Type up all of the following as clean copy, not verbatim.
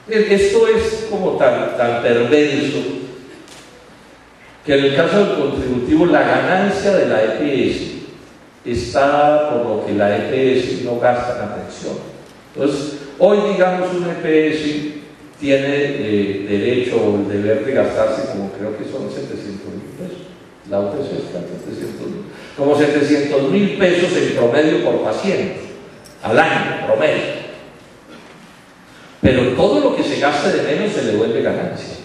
Esto es como tan perverso que en el caso del contributivo la ganancia de la EPS está por lo que la EPS no gasta en atención. Entonces, hoy digamos una EPS tiene derecho o el deber de gastarse como creo que son 700.000 pesos. La UTC está en 700.000. Como 700.000 pesos en promedio por paciente, al año, promedio. Pero todo lo que se gaste de menos se le vuelve ganancia.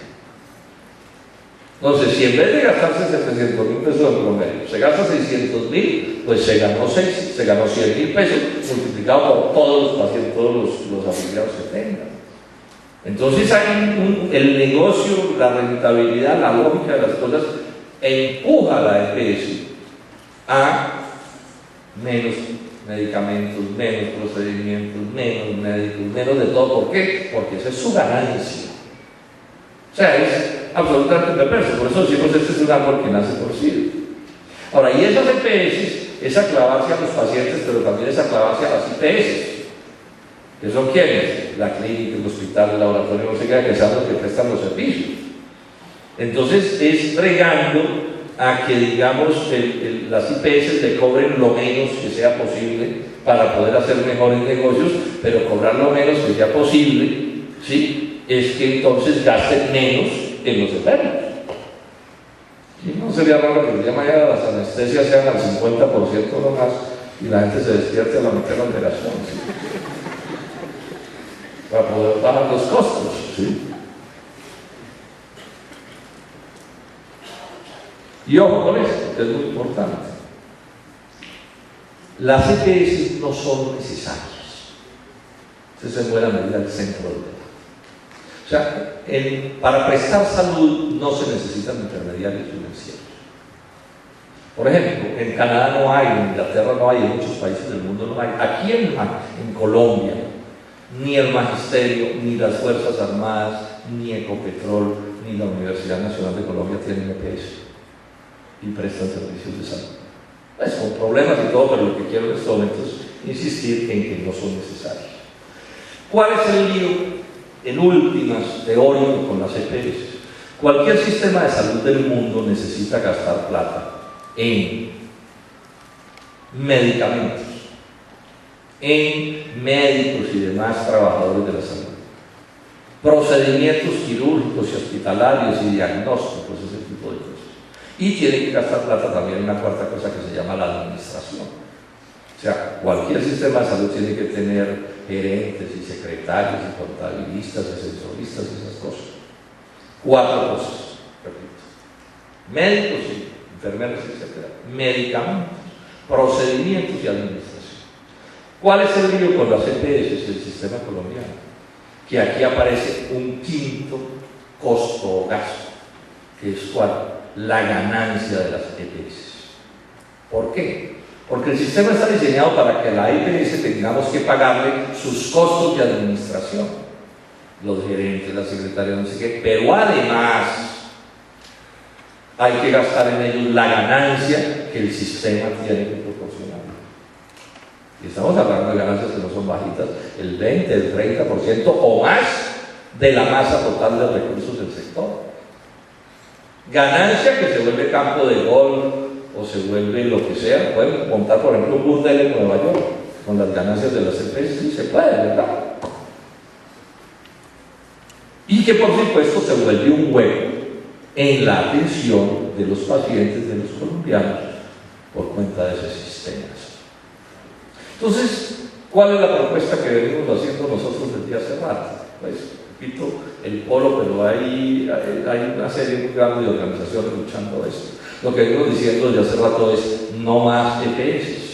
Entonces, si en vez de gastarse 700.000 pesos en promedio, se gasta 600.000, pues se ganó 100.000 pesos multiplicado por todos los pacientes, todos los afiliados que tengan. Entonces hay el negocio, la rentabilidad, la lógica de las cosas empuja a la EPS a menos medicamentos, menos procedimientos, menos médicos, menos de todo. ¿Por qué? Porque esa es su ganancia. O sea, es absolutamente perverso. Por eso decimos este es un árbol que nace torcido. Ahora, y esas EPS es aclavarse a los pacientes, pero también es aclavarse a las IPS. ¿Que son quiénes? La clínica, el hospital, el laboratorio, no sé qué, que son los que prestan los servicios. Entonces es bregando a que, digamos, las IPS le cobren lo menos que sea posible para poder hacer mejores negocios, pero cobrar lo menos que sea posible, ¿sí? Es que entonces gasten menos en los enfermos. Y no sería raro que el día de mañana las anestesias sean al 50% nomás y la gente se despierte a la mitad de la operación, ¿sí? Para poder bajar los costos, ¿sí? Y ojo con esto, que es muy importante. Las EPS no son necesarias. Ese es en buena medida el centro del debate. O sea, para prestar salud no se necesitan intermediarios financieros. Por ejemplo, en Canadá no hay, en Inglaterra no hay, en muchos países del mundo no hay. Aquí en Colombia, ni el Magisterio, ni las Fuerzas Armadas, ni Ecopetrol, ni la Universidad Nacional de Colombia tienen EPS y prestan servicios de salud. Pues con problemas y todo, pero lo que quiero en estos momentos es insistir en que no son necesarios. ¿Cuál es el lío, en últimas, teórico con las EPS? Cualquier sistema de salud del mundo necesita gastar plata en medicamentos, en médicos y demás trabajadores de la salud, procedimientos quirúrgicos y hospitalarios y diagnósticos, ese tipo de cosas. Y tiene que gastar plata también en una cuarta cosa que se llama la administración. O sea, cualquier sistema de salud tiene que tener gerentes y secretarios y contabilistas y asesoristas y esas cosas. 4 cosas, repito: médicos y enfermeros, etc. Medicamentos, procedimientos y administración. ¿Cuál es el lío con las EPS, el sistema colombiano? Que aquí aparece un quinto costo o gasto, que es ¿cuál? La ganancia de las EPS. ¿Por qué? Porque el sistema está diseñado para que a la EPS tengamos que pagarle sus costos de administración, los gerentes, la secretaria, no sé qué, pero además hay que gastar en ellos la ganancia que el sistema tiene que proporcionar. Y estamos hablando de ganancias que no son bajitas, el 20, el 30% o más de la masa total de recursos del sector. Ganancia que se vuelve campo de golf o se vuelve lo que sea. Pueden montar, por ejemplo, un burdel en Nueva York con las ganancias de las EPS, sí se puede, ¿verdad? Y que por supuesto se vuelve un hueco en la atención de los pacientes, de los colombianos, por cuenta de ese sistema. Entonces, ¿cuál es la propuesta que venimos haciendo nosotros desde hace rato? Pues, repito, el polo, pero hay una serie muy grande de organizaciones luchando esto. Lo que venimos diciendo desde hace rato es: no más EPS.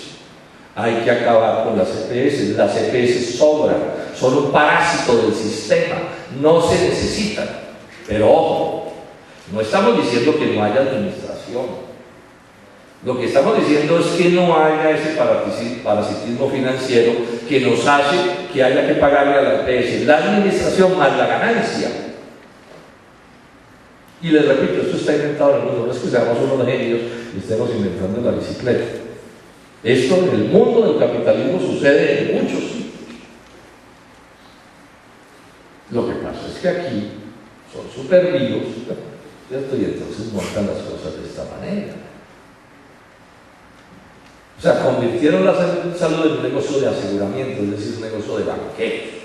Hay que acabar con las EPS. Las EPS sobran, son un parásito del sistema, no se necesitan. Pero ojo, no estamos diciendo que no haya administración. Lo que estamos diciendo es que no haya ese parasitismo financiero que nos hace que haya que pagarle a la EPS la administración más la ganancia. Y les repito, esto está inventado en el mundo, no es que seamos unos genios y estemos inventando la bicicleta. Esto en el mundo del capitalismo sucede en muchos sitios. Lo que pasa es que aquí son súper vivos, ¿cierto? Y entonces montan las cosas de esta manera. O sea, convirtieron la salud en un negocio de aseguramiento, es decir, un negocio de banqueros.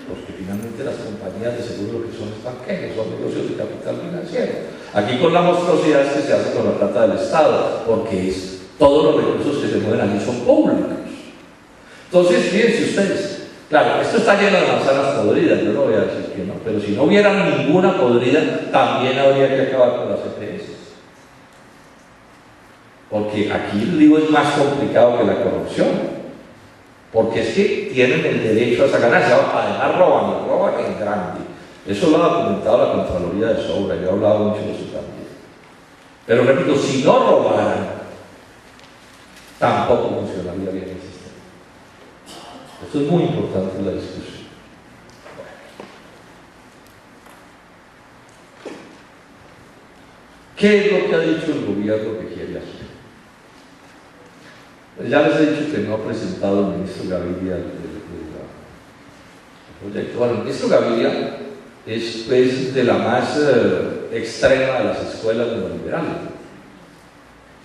Porque finalmente las compañías de seguro lo que son es banqueros, son negocios de capital financiero. Aquí con la monstruosidad es que se hace con la plata del Estado, porque todos los recursos que se mueven allí son públicos. Entonces, fíjense ustedes, claro, esto está lleno de manzanas podridas, yo no voy a decir que no, pero si no hubiera ninguna podrida, también habría que acabar con las EPS. Porque aquí el lío es más complicado que la corrupción. Porque es que tienen el derecho a esa ganancia, además roban en grande. Eso lo ha documentado la Contraloría de Sobra, yo he hablado mucho de eso también. Pero repito, si no robaran, tampoco funcionaría bien el sistema. Esto es muy importante en la discusión. ¿Qué es lo que ha dicho el gobierno que quiere hacer? Ya les he dicho que no ha presentado el ministro Gaviria el proyecto. Bueno, el ministro Gaviria es de la más extrema de las escuelas neoliberales.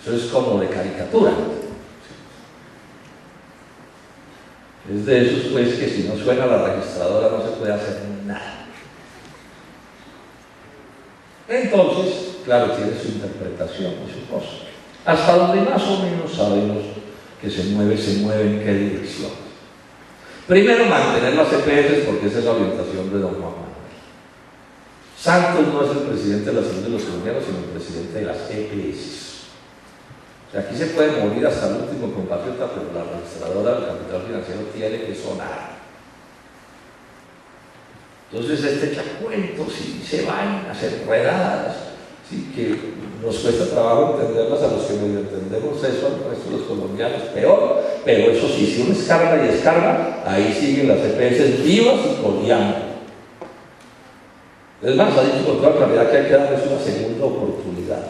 Eso es como de caricatura. Es de esos pues que si no suena la registradora no se puede hacer nada. Entonces, claro, tiene su interpretación y su cosa. Hasta donde más o menos sabemos que se mueve en qué dirección. Primero, mantener las EPS, porque esa es la orientación de don Juan Manuel. Santos no es el presidente de la salud de los colombianos, sino el presidente de las EPS. O sea, aquí se puede morir hasta el último compatriota, pero la registradora del capital financiero tiene que sonar. Entonces, este cuentos y se van a hacer enredadas, sí, que nos cuesta trabajo entenderlas a los que medio entendemos eso, al resto de los colombianos, peor, pero eso sí, si uno escarba y escarba, ahí siguen las EPS vivas y coleando. Es más, ha dicho con toda claridad que hay que darles una segunda oportunidad.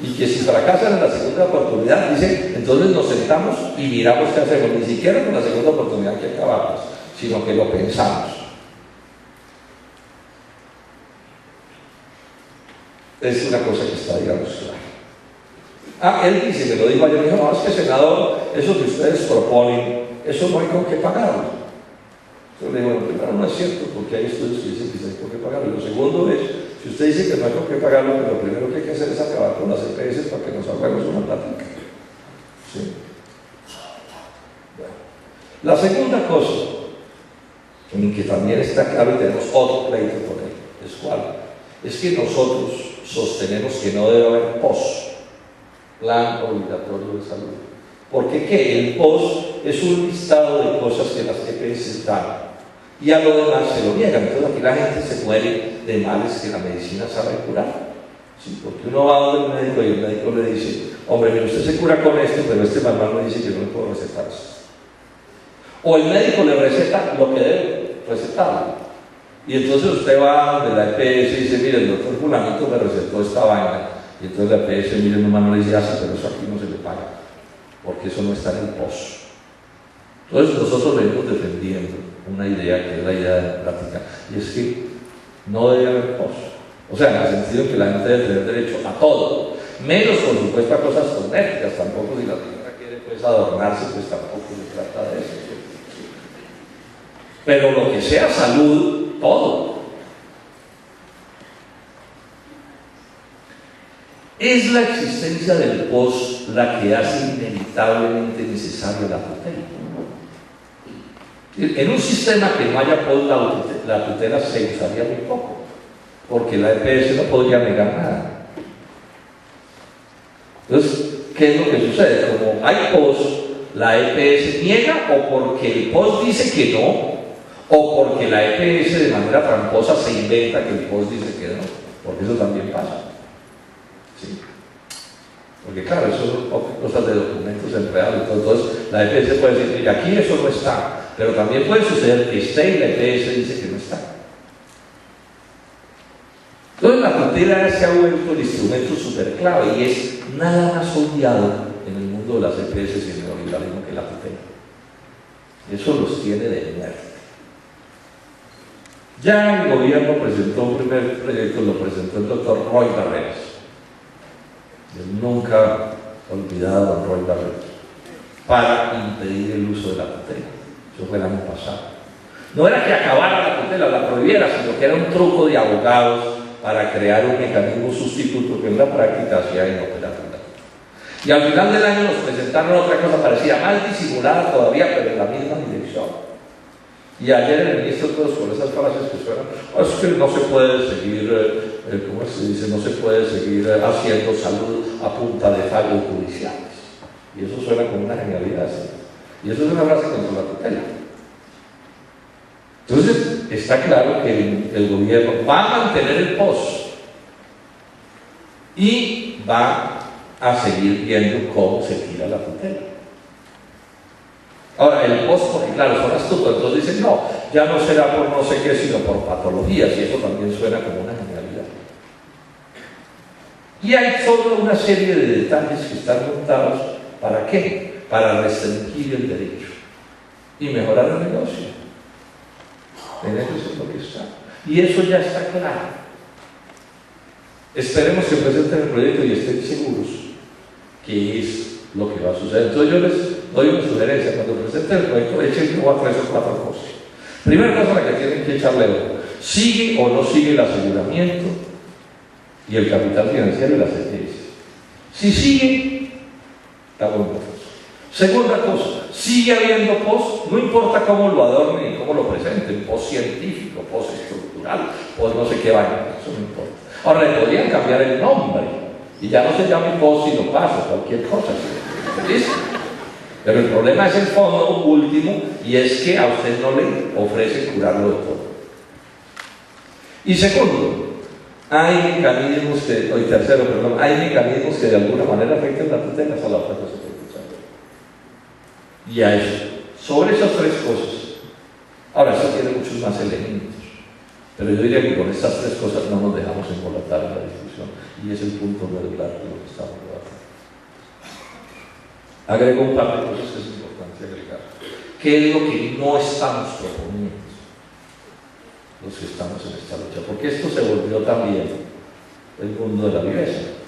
Y que si fracasan en la segunda oportunidad, dicen, entonces nos sentamos y miramos qué hacemos, ni siquiera con la segunda oportunidad que acabamos, sino que lo pensamos. Es una cosa que está, digamos, clara. Él dice, me lo dijo ayer, me dijo, no, es que senador, eso que ustedes proponen, eso no hay con qué pagarlo. Yo le digo, bueno, primero no es cierto, porque hay estudios que dicen que sí hay con qué pagarlo. Y lo segundo es, si usted dice que no hay con qué pagarlo, pero lo primero que hay que hacer es acabar con las EPS para que nos ahorremos una plática. ¿Sí? Bueno. La segunda cosa, en que también está claro y tenemos otro pleito por él, es cuál, es que nosotros sostenemos que no debe haber POS, Plan Obligatorio de Salud. Porque ¿qué? El POS es un listado de cosas que las EPS dan y a lo demás se lo niegan. Entonces aquí la gente se muere de males que la medicina sabe curar. ¿Sí? Porque uno va donde el médico y el médico le dice, hombre, mire, usted se cura con esto, pero este manual me dice que yo no puedo recetar eso. O el médico le receta lo que debe recetarle. Y entonces usted va de la EPS y dice, mire, el doctor fulanito me recetó esta vaina. Y entonces la EPS mire un manual y dice, sí, pero eso aquí no se le paga, porque eso no está en el POS. Entonces nosotros venimos defendiendo una idea que es la idea democrática, y es que no debe haber POS. O sea, en el sentido que la gente debe tener derecho a todo, menos por supuesto a cosas cosméticas, tampoco si la señora quiere pues adornarse, pues tampoco se trata de eso. Pero lo que sea salud, todo. Es la existencia del POS la que hace inevitablemente necesaria la tutela. En un sistema que no haya POS, la tutela se usaría muy poco, porque la EPS no podría negar nada. Entonces, ¿qué es lo que sucede? Como hay POS, la EPS niega, o porque el POS dice que no, o porque la EPS de manera tramposa se inventa que el POS dice que no, porque eso también pasa. ¿Sí? Porque claro, eso son cosas de documentos empleados y todo. Entonces la EPS puede decir, mira, aquí eso no está, pero también puede suceder que esté y la EPS dice que no está. Entonces la tutela se ha vuelto el instrumento súper clave y es nada más odiado en el mundo de las EPS y en el neoliberalismo que la tutela. Eso los tiene de muerte. Ya el gobierno presentó un primer proyecto, lo presentó el doctor Roy Barreras. Yo nunca he olvidado a Roy Barreras, para impedir el uso de la tutela. Eso fue el año pasado. No era que acabara la tutela, la prohibiera, sino que era un truco de abogados para crear un mecanismo sustituto que en la práctica hacía inoperante. Y al final del año nos presentaron otra cosa parecida, más disimulada todavía, pero en la misma dirección. Y ayer el ministro, todos con esas frases que suenan, es que no se puede seguir, ¿cómo se dice? No se puede seguir haciendo salud a punta de fallos judiciales. Y eso suena como una genialidad, ¿sí? Y eso es una frase contra la tutela. Entonces, está claro que el gobierno va a mantener el POS y va a seguir viendo cómo se tira la tutela. Ahora, el POS, porque claro, son astutos, entonces dicen, no, ya no será por no sé qué, sino por patologías, y eso también suena como una genialidad. Y hay toda una serie de detalles que están montados, ¿para qué? Para restringir el derecho y mejorar el negocio. En eso es lo que está. Y eso ya está claro. Esperemos que presenten el proyecto y estén seguros que es lo que va a suceder. Entonces yo les doy una sugerencia: cuando presenten el proyecto, echen como a 3 o 4 cosas. Primera cosa a la que tienen que echarle ojo: ¿sigue o no sigue el aseguramiento y el capital financiero y las ETS? Si sigue, está bueno. Segunda cosa, sigue habiendo POS, no importa cómo lo adornen y cómo lo presenten, POS científico, POS estructural, POS no sé qué vaina, eso no importa. Ahora le podrían cambiar el nombre y ya no se llame POS sino PASO, cualquier cosa, ¿listo? Pero el problema es el fondo último, y es que a usted no le ofrecen curarlo de todo. Y segundo, hay mecanismos que, o tercero, perdón, hay mecanismos que de alguna manera afectan la tutela a la oferta superior. Y a eso, sobre esas 3 cosas. Ahora, eso tiene muchos más elementos, pero yo diría que con estas 3 cosas no nos dejamos embolatar en la discusión, y es el punto medular de lo que estamos debatiendo. Agrego un par de cosas que es importante agregar. ¿Qué es lo que no estamos proponiendo los que estamos en esta lucha? Porque esto se volvió también el mundo de la viveza.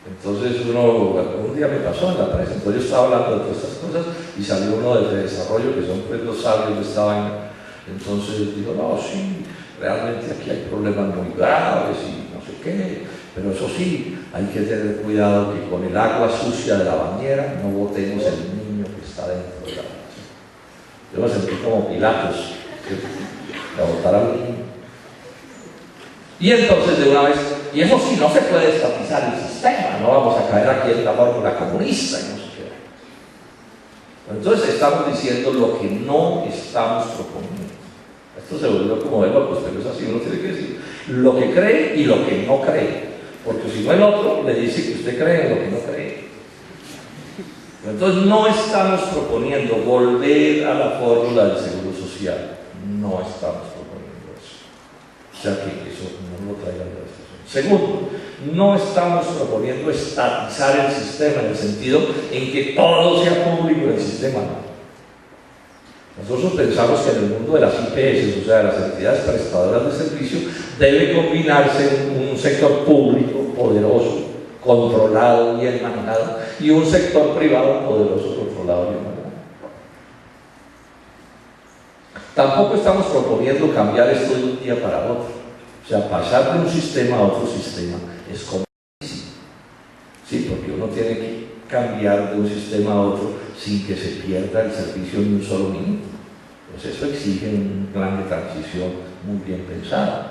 Entonces un día me pasó en la prensa, entonces yo estaba hablando de todas estas cosas y salió uno de desarrollo, que son pues los sabios de esta vaina. Entonces digo, no, sí, realmente aquí hay problemas muy graves y no sé qué, pero eso sí, hay que tener cuidado que con el agua sucia de la bañera no botemos el niño que está dentro de la bañera. Yo me sentí como Pilatos, que botar al niño. Y entonces de una vez, y eso sí, no se puede estatizar el sistema, no vamos a caer aquí en la fórmula comunista y no sé qué. Entonces estamos diciendo lo que no estamos proponiendo. Esto se volvió como de locos, pero es así, uno tiene que decir lo que cree y lo que no cree, porque si no el otro le dice que usted cree en lo que no cree. Entonces no estamos proponiendo volver a la fórmula del seguro social, no estamos proponiendo eso. O sea que eso no lo traiga la discusión. Segundo, no estamos proponiendo estatizar el sistema en el sentido en que todo sea público en el sistema. Nosotros pensamos que en el mundo de las IPS, o sea, de las entidades prestadoras de servicio, debe combinarse un sector público poderoso, controlado, bien manejado, y un sector privado poderoso, controlado, bien manejado. Tampoco estamos proponiendo cambiar esto de un día para otro. O sea, pasar de un sistema a otro sistema es complicadísimo. Sí, porque uno tiene que cambiar de un sistema a otro sin que se pierda el servicio en un solo minuto. Pues eso exige un plan de transición muy bien pensado.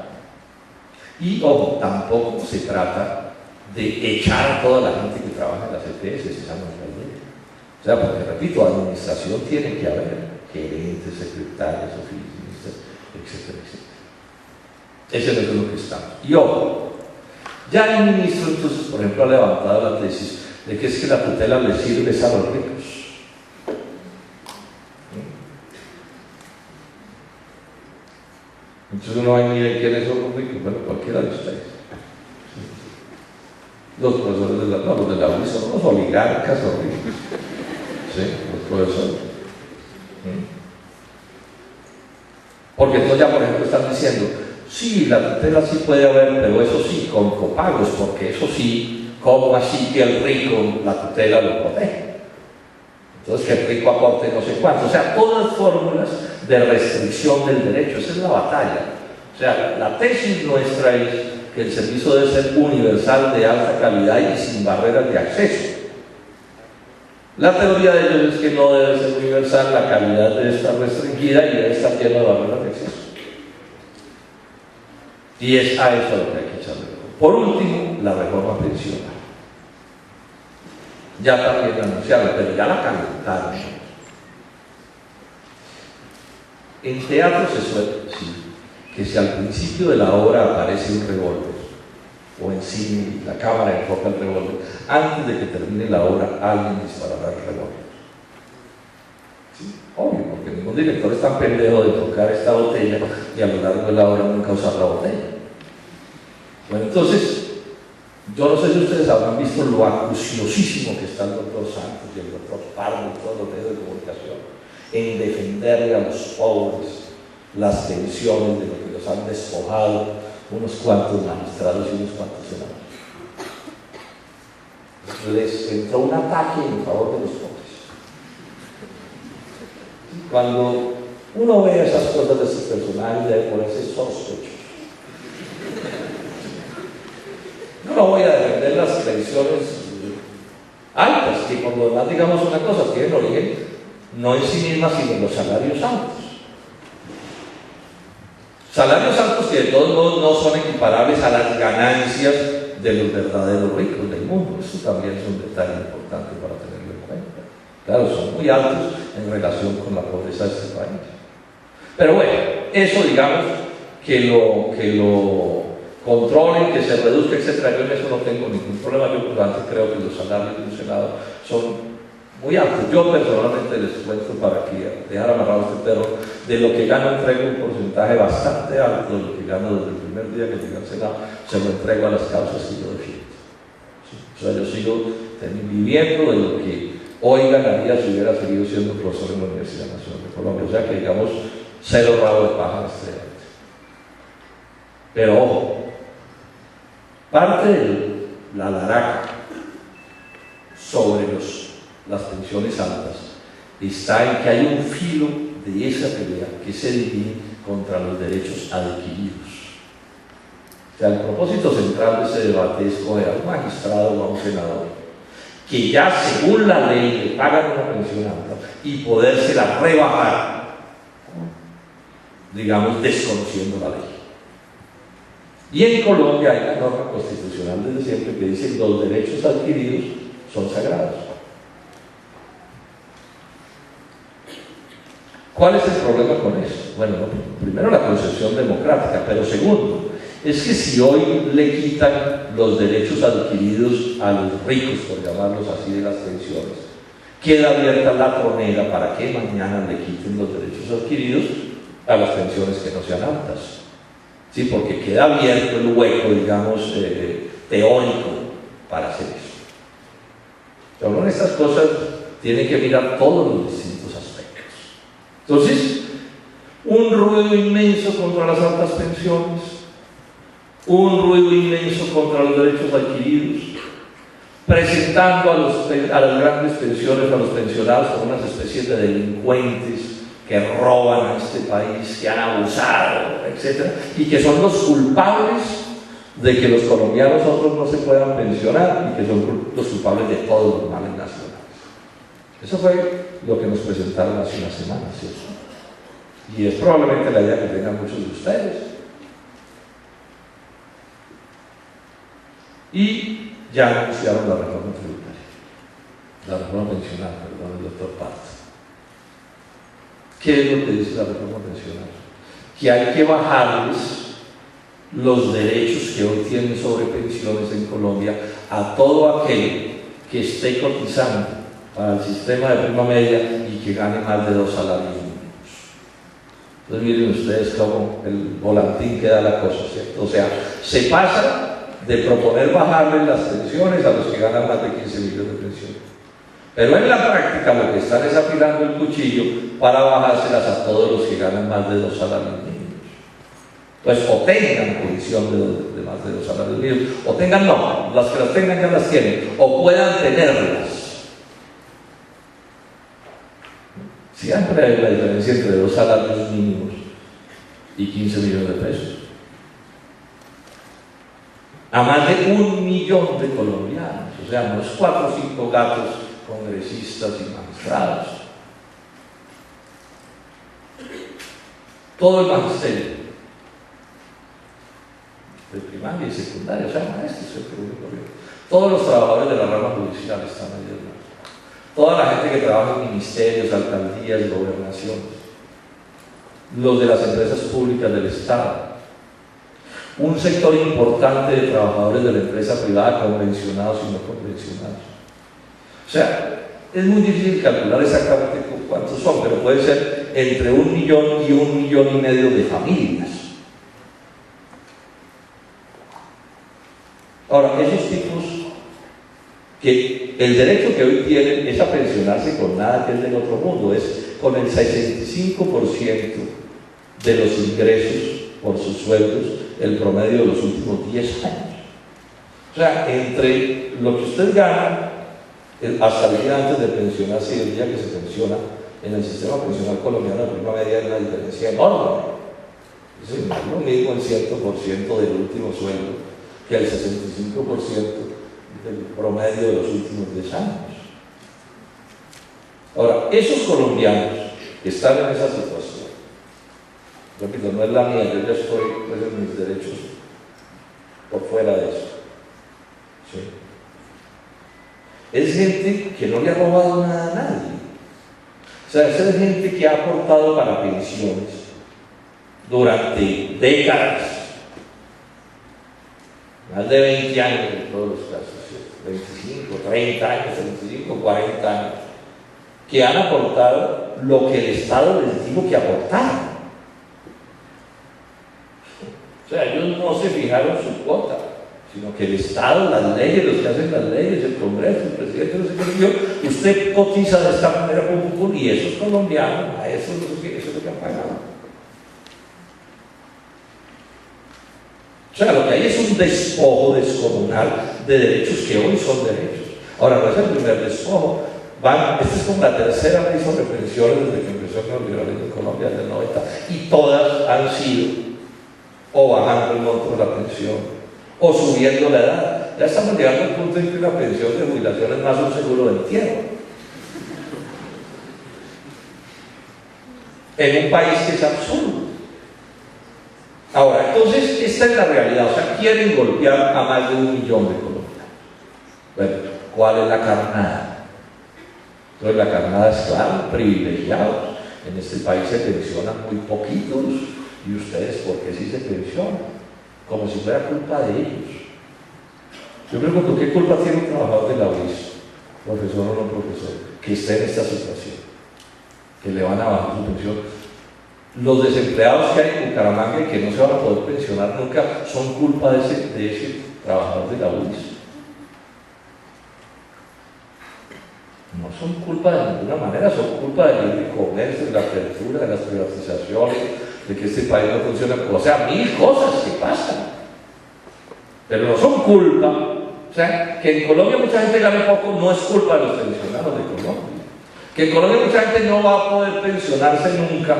Y, ojo, tampoco se trata de echar a toda la gente que trabaja en las EPS, esa no es la idea. O sea, porque, repito, administración tiene que haber, gerentes, secretarios, oficinistas, etcétera, etcétera. Ese no es lo que estamos. Y ojo, ya el ministro entonces, por ejemplo, ha levantado la tesis de que es que la tutela le sirve a los ricos. Entonces uno va y mira quiénes son los ricos, bueno, cualquiera de ustedes. Los profesores de la los de la UNI son los oligarcas horribles. ¿Sí? Los profesores. Porque entonces ya, por ejemplo, están diciendo, sí, la tutela sí puede haber, pero eso sí, con copagos, porque eso sí, ¿cómo así que el rico la tutela lo protege? Entonces que el rico aporte no sé cuánto. O sea, todas fórmulas de restricción del derecho, esa es la batalla. O sea, la tesis nuestra es que el servicio debe ser universal, de alta calidad y sin barreras de acceso. La teoría de ellos es que no debe ser universal, la calidad debe estar restringida y debe estar llena de barreras de acceso. Y es a eso lo que hay que echarle. Por último, la reforma pensional. Ya también anunciaron, pero ya la calentaron. En teatro se suele decir que si al principio de la obra aparece un revólver, o en cine la cámara enfoca el revólver, antes de que termine la obra alguien disparará el revólver. ¿Sí? Obvio, porque ningún director es tan pendejo de tocar esta botella y a lo largo de la obra nunca usar la botella. Bueno, entonces, yo no sé si ustedes habrán visto lo acuciosísimo que está el doctor Santos y el doctor Pardo y todos los medios de comunicación en defenderle a los pobres las pensiones de lo que los han despojado unos cuantos magistrados y unos cuantos senadores. Les entró un ataque en favor de los pobres. Cuando uno ve esas cosas de esos personajes debe ponerse sospechoso. No voy a defender las pensiones altas, que por lo demás, digamos una cosa, tienen origen no en sí mismas, sino en los salarios altos. Salarios altos que de todos modos no son equiparables a las ganancias de los verdaderos ricos del mundo. Eso también es un detalle importante para tenerlo en cuenta. Claro, son muy altos en relación con la pobreza de este país. Pero bueno, eso digamos que lo controlen, que se reduzca, etc. Yo en eso no tengo ningún problema. Yo antes creo que los salarios de un senado son muy altos. Yo personalmente les cuento, para que dejar amarrado este perro, de lo que gano entrego un porcentaje bastante alto de lo que gano desde el primer día que llegué al Senado, se lo entrego a las causas que yo defiendo. ¿Sí? O sea, yo sigo viviendo de lo que hoy ganaría si hubiera seguido siendo profesor en la Universidad Nacional de Colombia. O sea que digamos, cero rabo de paja estrellante. Pero ojo, parte de la laraca sobre las pensiones altas está en que hay un filo de esa pelea que se divide contra los derechos adquiridos. O sea, el propósito central de ese debate es coger a un magistrado o a un senador que ya según la ley le pagan una pensión alta y podérsela rebajar, digamos, desconociendo la ley. Y en Colombia hay una norma constitucional desde siempre que dice que los derechos adquiridos son sagrados. ¿Cuál es el problema con eso? Bueno, primero la concepción democrática, pero segundo, es que si hoy le quitan los derechos adquiridos a los ricos, por llamarlos así, de las pensiones, queda abierta la tronera para que mañana le quiten los derechos adquiridos a las pensiones que no sean altas. Sí, porque queda abierto el hueco, digamos, teórico para hacer eso. Pero uno en estas cosas tiene que mirar todos los distintos aspectos. Entonces, un ruido inmenso contra las altas pensiones, un ruido inmenso contra los derechos adquiridos, presentando a las grandes pensiones, a los pensionados como unas especies de delincuentes que roban a este país, que han abusado, etc. Y que son los culpables de que los colombianos otros no se puedan pensionar y que son los culpables de todos los males nacionales. Eso fue lo que nos presentaron hace unas semanas, ¿cierto? Y es probablemente la idea que tengan muchos de ustedes. Y ya anunciaron la reforma tributaria, la reforma pensional, perdón, el doctor Pardo. ¿Qué es lo que dice la reforma pensional? Que hay que bajarles los derechos que hoy tienen sobre pensiones en Colombia a todo aquel que esté cotizando para el sistema de prima media y que gane más de 2 salarios mínimos. Entonces miren ustedes cómo el volantín queda la cosa, ¿cierto? O sea, se pasa de proponer bajarles las pensiones a los que ganan más de 15 millones de pensiones. Pero en la práctica lo que están es afilando el cuchillo para bajárselas a todos los que ganan más de 2 salarios mínimos. Pues o tengan pensión de más de 2 salarios mínimos, o tengan no, las que las tengan ya las tienen, o puedan tenerlas. Siempre hay la diferencia entre 2 salarios mínimos y 15 millones de pesos. A más de 1 millón de colombianos, o sea, no es 4 o 5 gatos congresistas y magistrados. Todo el magisterio, de primaria y secundaria, o sea, maestros, todos los trabajadores de la rama judicial están ahí. Toda la gente que trabaja en ministerios, alcaldías, gobernaciones, los de las empresas públicas del Estado, un sector importante de trabajadores de la empresa privada, convencionados y no convencionados. O sea, es muy difícil calcular exactamente cuántos son, pero puede ser entre 1 millón y 1,5 millones de familias. Ahora, esos tipos que el derecho que hoy tienen es a pensionarse con nada que es del otro mundo, es con el 65% de los ingresos por sus sueldos, el promedio de los últimos 10 años. O sea, entre lo que usted gana hasta el día antes de pensionarse y el día que se pensiona, en el sistema pensional colombiano la prima media es una diferencia enorme. Es decir, no es lo mismo el 100% del último sueldo que el 65% del promedio de los últimos 10 años. Ahora, esos colombianos que están en esa situación, repito, no es la mía, yo ya estoy pues, en mis derechos por fuera de eso. ¿Sí? Es gente que no le ha robado nada a nadie. O sea, es gente que ha aportado para pensiones durante décadas, más de 20 años en todos los casos, ¿sí? 25, 30 años, 35, 40 años, que han aportado lo que el Estado les dijo que aportaran. O sea, ellos no se fijaron su cuota, sino que el Estado, las leyes, los que hacen las leyes, el Congreso, el presidente, no sé qué, usted cotiza de esta manera, y esos colombianos, a eso es lo que han pagado. O sea, lo que hay es un despojo descomunal de derechos que hoy son derechos. Ahora, no es el primer despojo. Esta es como la tercera ley sobre pensiones desde que empezó el neoliberalismo en Colombia en el 90, y todas han sido o bajando el monto de la pensión o subiendo la edad. Ya estamos llegando al punto en que una pensión de jubilación es más un seguro de entierro. En un país que es absurdo. Ahora, entonces, esta es la realidad. O sea, quieren golpear a más de 1 millón de colombianos. Bueno, ¿cuál es la carnada? Entonces, la carnada es, claro, privilegiados. En este país se pensionan muy poquitos, y ustedes, ¿por qué sí se pensionan? Como si fuera culpa de ellos. Yo pregunto, ¿qué culpa tiene un trabajador de la UIS, profesor o no profesor, que esté en esta situación? Que le van a bajar su pensión. Los desempleados que hay en Bucaramanga y que no se van a poder pensionar nunca son culpa de ese trabajador de la UIS. No son culpa de ninguna manera, son culpa del libre comercio, de la apertura, de las privatizaciones, de que este país no funciona. O sea, 1000 cosas que pasan. Pero no son culpa. O sea, que en Colombia mucha gente gane poco no es culpa de los pensionados de Colombia. Que en Colombia mucha gente no va a poder pensionarse nunca,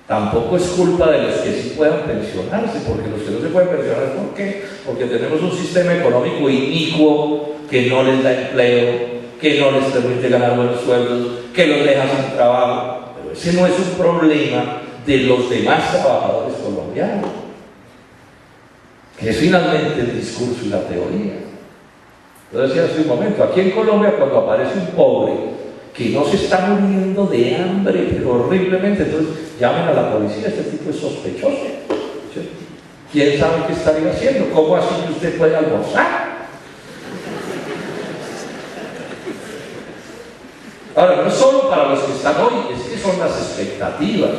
tampoco es culpa de los que sí puedan pensionarse, porque los que no se pueden pensionar, ¿por qué? Porque tenemos un sistema económico inicuo que no les da empleo, que no les permite ganar buenos sueldos, que los deja sin trabajo. Pero ese no es un problema de los demás trabajadores colombianos, que es finalmente el discurso y la teoría. Yo decía hace un momento, aquí en Colombia, cuando aparece un pobre que no se está muriendo de hambre, pero horriblemente, entonces llamen a la policía, este tipo es sospechoso. ¿Sí? ¿Quién sabe qué estaría haciendo? ¿Cómo así que usted puede almorzar? Ahora, no es solo para los que están hoy, es que son las expectativas.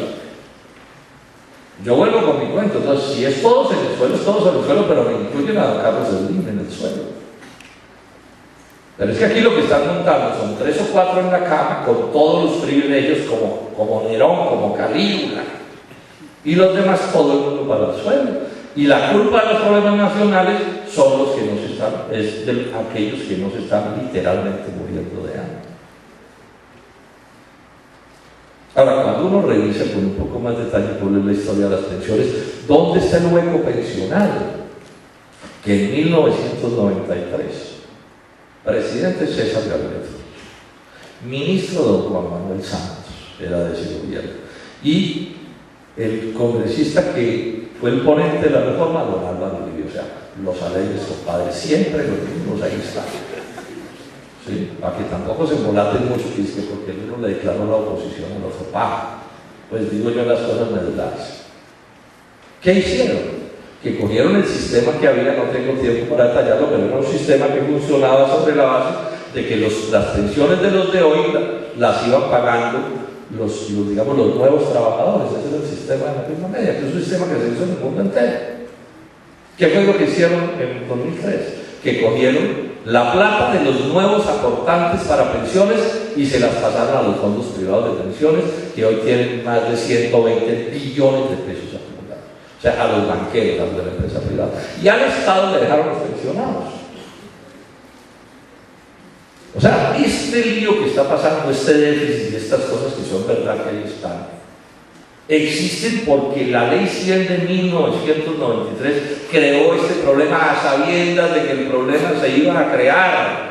Yo vuelvo con mi cuento, entonces, si es todos en el suelo, es todos en el suelo, pero me incluyen a don Carlos Slim en el suelo. Pero es que aquí lo que están montando son 3 o 4 en la cama con todos los privilegios como Nerón, como Calígula. Y los demás, todo el mundo para el suelo. Y la culpa de los problemas nacionales son los que nos están, es de aquellos que nos están literalmente muriendo de hambre. Ahora, cuando uno revisa con un poco más de detalle por la historia de las pensiones, ¿dónde está el hueco pensional? Que en 1993, presidente César Gaviria, ministro don Juan Manuel Santos, era de ese gobierno, y el congresista que fue el ponente de la reforma, don Álvaro Uribe, o sea, los alegres compadres, siempre los mismos, ahí están. ¿Sí? Para que tampoco se embolaten mucho, que es que porque uno le declaró la oposición al otro paja. Pues digo yo las cosas medulares. ¿Qué hicieron? Que cogieron el sistema que había, no tengo tiempo para detallarlo, pero era un sistema que funcionaba sobre la base de que las pensiones de los de hoy las iban pagando los nuevos trabajadores. Ese es el sistema de la prima media, que es un sistema que se hizo en el mundo entero. ¿Qué fue lo que hicieron en 2003? Que cogieron la plata de los nuevos aportantes para pensiones y se las pasaron a los fondos privados de pensiones, que hoy tienen más de 120 billones de pesos acumulados. O sea, a los banqueros, a los de la empresa privada. Y al Estado le dejaron los pensionados. O sea, este lío que está pasando, este déficit y estas cosas que son verdad que ahí están, existen porque la ley 100 de 1993 creó este problema a sabiendas de que el problema se iba a crear.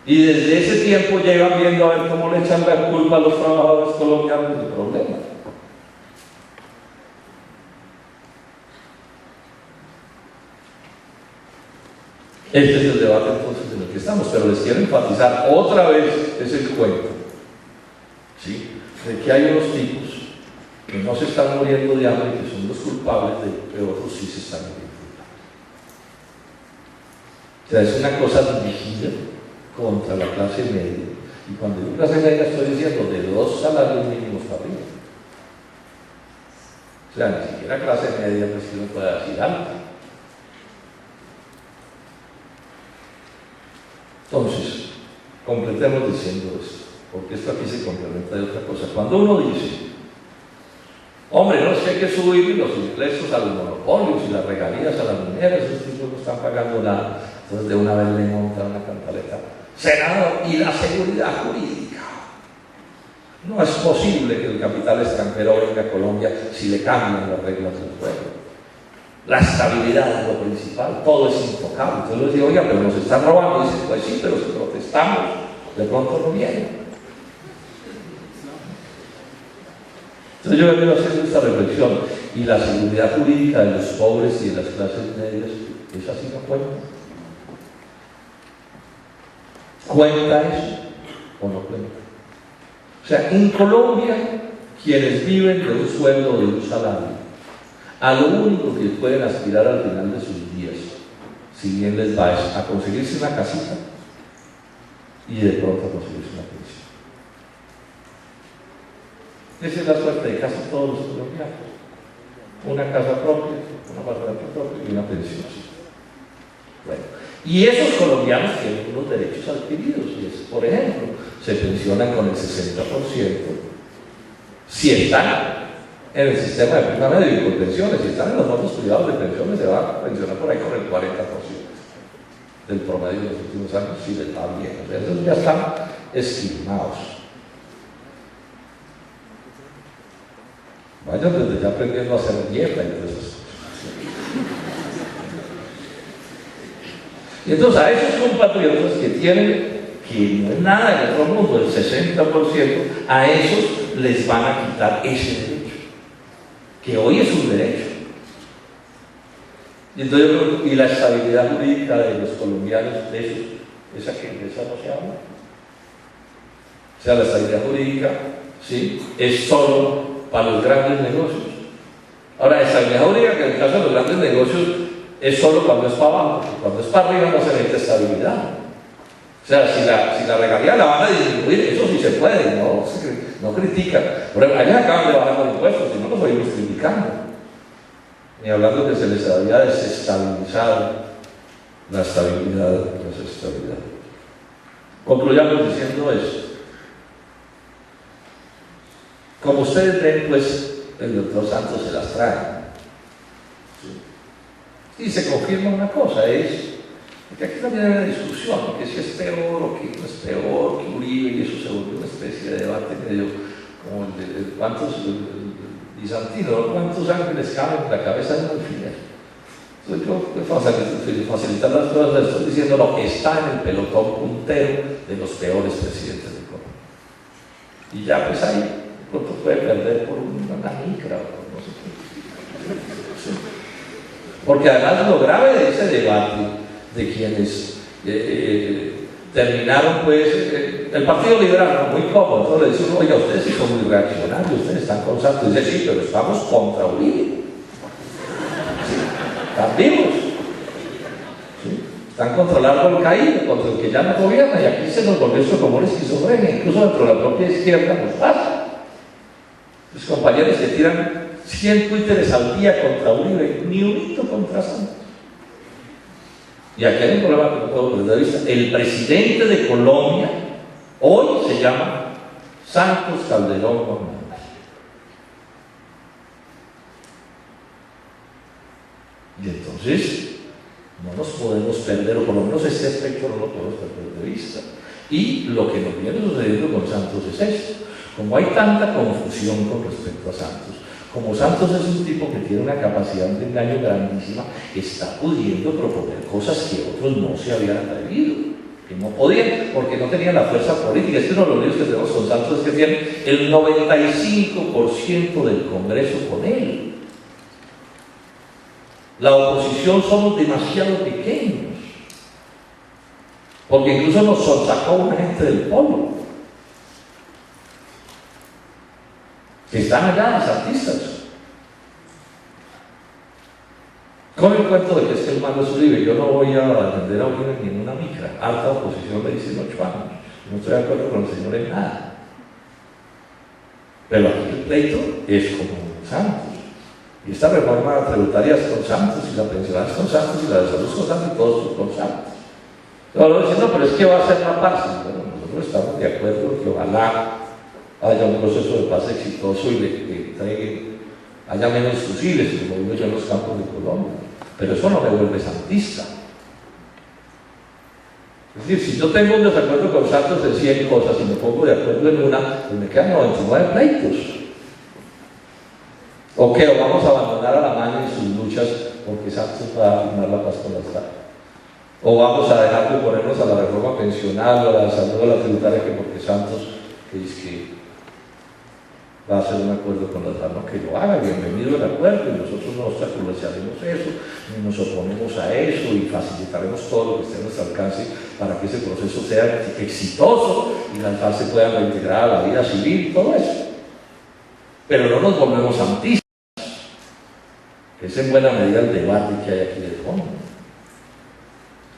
Y desde ese tiempo llegan viendo a ver cómo le echan la culpa a los trabajadores colombianos del problema. Este es el debate entonces en el que estamos, pero les quiero enfatizar otra vez ese cuento, ¿sí? De que hay unos tipos que no se están muriendo de hambre y que son los culpables de que otros sí se están muriendo. O sea, es una cosa dirigida contra la clase media. Y cuando digo clase media estoy diciendo de 2 salarios mínimos para arriba. O sea, ni siquiera clase media pues que uno pueda decir alta. Entonces, completemos diciendo esto, porque esto aquí se complementa de otra cosa. Cuando uno dice, hombre, no es que hay que subir los impuestos a los monopolios y las regalías a las mineras, esos tipos no están pagando nada, entonces de una vez le montan una cantaleta. Senador, y la seguridad jurídica. No es posible que el capital extranjero venga a Colombia si le cambian las reglas del juego. La estabilidad es lo principal, todo es intocable. Entonces les digo, oiga, pero nos están robando. Y dicen, pues sí, pero si protestamos, de pronto no vienen. Entonces yo he venido haciendo esta reflexión, y la seguridad jurídica de los pobres y de las clases medias, ¿es así no cuenta? ¿Cuenta eso o no cuenta? O sea, en Colombia, quienes viven de un sueldo, de un salario, a lo único que pueden aspirar al final de sus días, si bien les va, es a conseguirse una casita y de pronto a conseguirse una pensión. Esa es la suerte de casi todos los colombianos. Una casa propia, un apartamento propio y una pensión. Bueno, y esos colombianos tienen unos derechos adquiridos, y es, por ejemplo, se pensionan con el 60%, si están en el sistema de prima media y por pensiones, si están en los fondos privados de pensiones, se van a pensionar por ahí con el 40% del promedio de los últimos años, si les va bien. O sea, esos ya están estimados. Vayan desde ya aprendiendo a hacer dieta y todo eso. Y entonces a esos compatriotas que tienen, que no es nada en otro mundo, el 60%, a esos les van a quitar ese derecho, que hoy es un derecho. Y entonces, y la estabilidad jurídica de los colombianos, de esos, esa no se habla. O sea, la estabilidad jurídica, ¿sí?, es solo para los grandes negocios. Ahora, la estabilidad jurídica, que en el caso de los grandes negocios, es solo cuando es para abajo, porque cuando es para arriba no se necesita estabilidad. O sea, si la regalía la van a disminuir, eso sí se puede, no critican. Por ejemplo, allá acaban de bajar los impuestos, y no los oímos criticando. Ni hablando que se les había desestabilizado la estabilidad, la desestabilidad. Concluyamos diciendo eso. Como ustedes ven, pues, el doctor Santos se las trae. ¿Sí? Y se confirma una cosa, porque aquí también hay una discusión, que si es peor o que no es peor que Uribe, y eso se volvió una especie de debate medio como el de cuántos bizantinos, cuántos ángeles caben en la cabeza de un alfiler. Entonces yo, facilitar las cosas, le estoy diciendo, no, está en el pelotón puntero de los peores presidentes de Colombia. Y ya pues ahí pronto puede perder por una micra o no sé qué. Sí. Porque además lo grave de ese debate de quienes terminaron, pues, el Partido Liberal, ¿no? Muy cómodo, entonces le dicen, oiga, ustedes sí son muy reaccionarios, ustedes están con Santos, dice, sí, pero estamos contra Uribe. Sí, están vivos. ¿Sí? Están contra el árbol caído, contra el que ya no gobierna, y aquí se nos volvió esto como una esquizofrenia, incluso dentro de la propia izquierda nos pasa. Los compañeros que tiran 100 twitteres al día contra Uribe, ni un hito contra Santos. Y aquí hay un problema que no puedo perder de vista. El presidente de Colombia hoy se llama Santos Calderón Hernández. Y entonces no nos podemos perder, o por lo menos este aspecto no lo podemos perder de vista. Y lo que nos viene sucediendo con Santos es esto. Como hay tanta confusión con respecto a Santos, como Santos es un tipo que tiene una capacidad de engaño grandísima, está pudiendo proponer cosas que otros no se habían atrevido, que no podían, porque no tenían la fuerza política. Este es uno de los líos que tenemos con Santos, es que tiene el 95% del Congreso con él. La oposición somos demasiado pequeños, porque incluso nos sonsacó una gente del pueblo, que están allá, los artistas. Con el cuento de que es que el malo es Uribe, yo no voy a defender a Uribe ni en una micra. Alta oposición me dicen 8 años. No estoy de acuerdo con el señor en nada. Pero aquí el pleito es como Santos. Y esta reforma tributaria es con Santos, y la pensional es con Santos, y la de salud es con Santos, y todos son con Santos. Luego dicen, no, pero es que va a ser la paz. Bueno, nosotros estamos de acuerdo que ojalá haya un proceso de paz exitoso y haya menos fusiles, como digo yo, en los campos de Colombia. Pero eso no me vuelve santista. Es decir, si yo tengo un desacuerdo con Santos en 100 cosas y me pongo de acuerdo en una, pues me quedan 99 pleitos. ¿O qué? ¿O vamos a abandonar a la mano en sus luchas porque Santos va a firmar la paz con las FARC? ¿O vamos a dejar de oponernos a la reforma pensional o a la salud, a la tributaria, que porque Santos dice que va a hacer un acuerdo con las FARC? No, que lo haga, bienvenido el acuerdo, y nosotros no obstaculizaremos eso, ni nos oponemos a eso, y facilitaremos todo lo que esté a nuestro alcance para que ese proceso sea exitoso y las FARC se puedan reintegrar a la vida civil, todo eso. Pero no nos volvemos santistas. Es en buena medida el debate que hay aquí de fondo.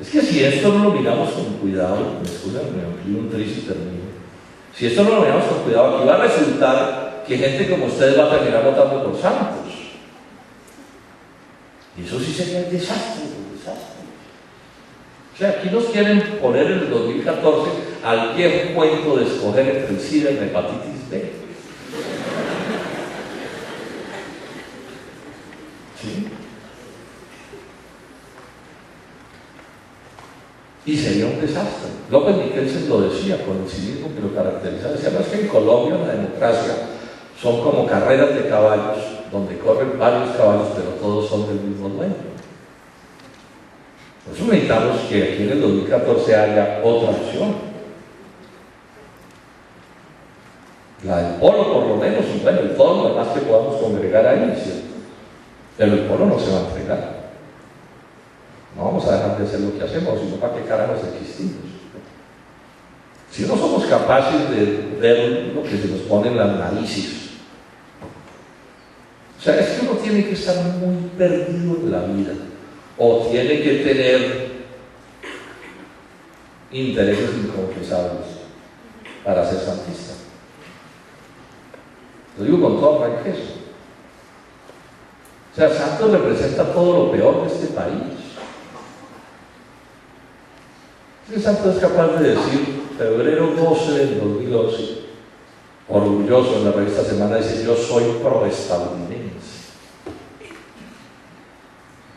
Es que si esto no lo miramos con cuidado, me amplío un tris y termino. Si esto no lo miramos con cuidado, aquí va a resultar que gente como ustedes va a terminar votando por Santos. Y eso sí sería el desastre, el desastre. O sea, aquí nos quieren poner en el 2014 al viejo cuento de escoger entre el SIDA y la hepatitis B. ¿Sí? Y sería un desastre. López Miquelsen lo decía con el cinismo que lo caracteriza. Decía, no, es que en Colombia la democracia son como carreras de caballos, donde corren varios caballos, pero todos son del mismo dueño. Por eso necesitamos que aquí en el 2014 haya otra opción. La del polo, por lo menos, y bueno, y todo lo demás que podamos congregar ahí, ¿cierto? Pero el polo no se va a entregar. No vamos a dejar de hacer lo que hacemos, sino para qué carajos existimos. Si no somos capaces de ver lo que se nos pone en las narices. O sea, es que uno tiene que estar muy perdido en la vida, o tiene que tener intereses inconfesables para ser santista. Lo digo con toda franqueza. O sea, Santos representa todo lo peor de este país. Santos es capaz de decir, febrero 12 del 2011, orgulloso en la revista Semana, dice: yo soy pro-estadounidense.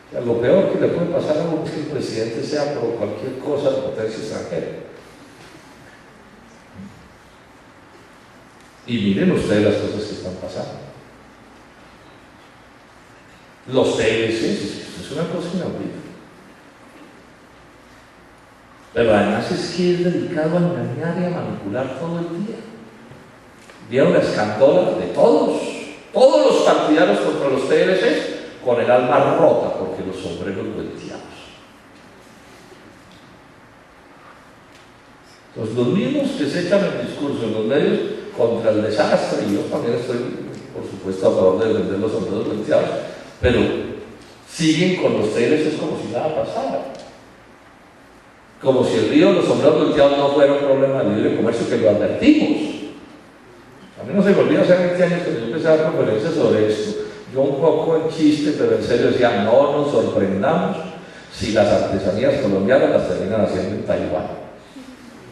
O sea, lo peor que le puede pasar a uno es que el presidente sea por cualquier cosa de potencia extranjera. Y miren ustedes las cosas que están pasando. Los TLC, es una cosa inaudita. Pero además es que es dedicado a engañar y a manipular todo el día. Vieron la escandola de todos los partidarios contra los TLC con el alma rota porque los sombreros volteados. Entonces, los mismos que se echan el discurso en los medios contra el desastre, y yo también estoy, por supuesto, a favor de defender los sombreros volteados, pero siguen con los TLC como si nada pasara. Como si el río de los sombreros volteados no fuera un problema de libre comercio, que lo advertimos. A mí no se me olvida hace 20 años que yo empecé a dar conferencias sobre esto. Yo un poco en chiste, pero en serio decía: no nos sorprendamos si las artesanías colombianas las terminan haciendo en Taiwán.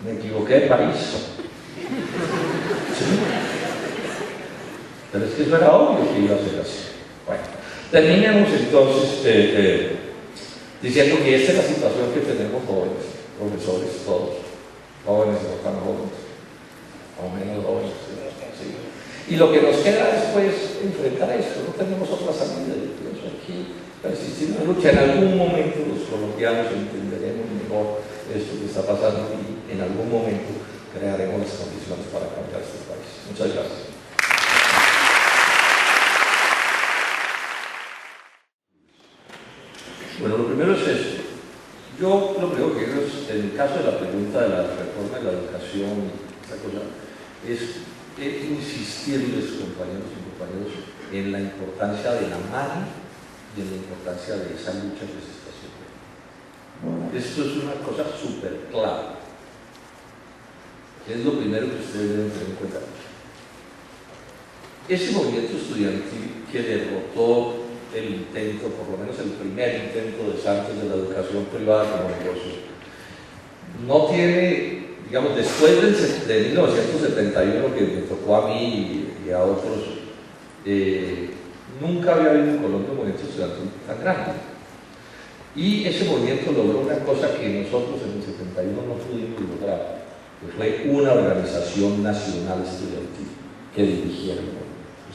Me equivoqué de país. ¿Sí? Pero es que eso era obvio que iba a ser así. Bueno, terminemos entonces diciendo que esta es la situación que tenemos jóvenes, profesores, todos, jóvenes y no tan jóvenes, o menos jóvenes. ¿Sí? Y lo que nos queda después es enfrentar esto, no tenemos otra salida. Yo pienso aquí persistir en la lucha. En algún momento los colombianos entenderemos mejor esto que está pasando y en algún momento crearemos las condiciones para cambiar este país. Muchas gracias. Bueno, lo primero es esto. Yo lo primero que creo es, en el caso de la pregunta de la reforma de la educación, esta cosa, es insistirles, compañeros y compañeras, en la importancia de la mano y en la importancia de esa lucha que se está haciendo. Esto es una cosa súper clara. Es lo primero que ustedes deben tener en cuenta. Ese movimiento estudiantil que derrotó el intento, por lo menos el primer intento de Santos de la educación privada como negocio, no tiene, digamos, después de 1971, que me tocó a mí y a otros, nunca había habido en Colombia un movimiento estudiantil tan grande. Y ese movimiento logró una cosa que nosotros en el 71 no pudimos lograr, que fue una organización nacional estudiantil que dirigiera el movimiento.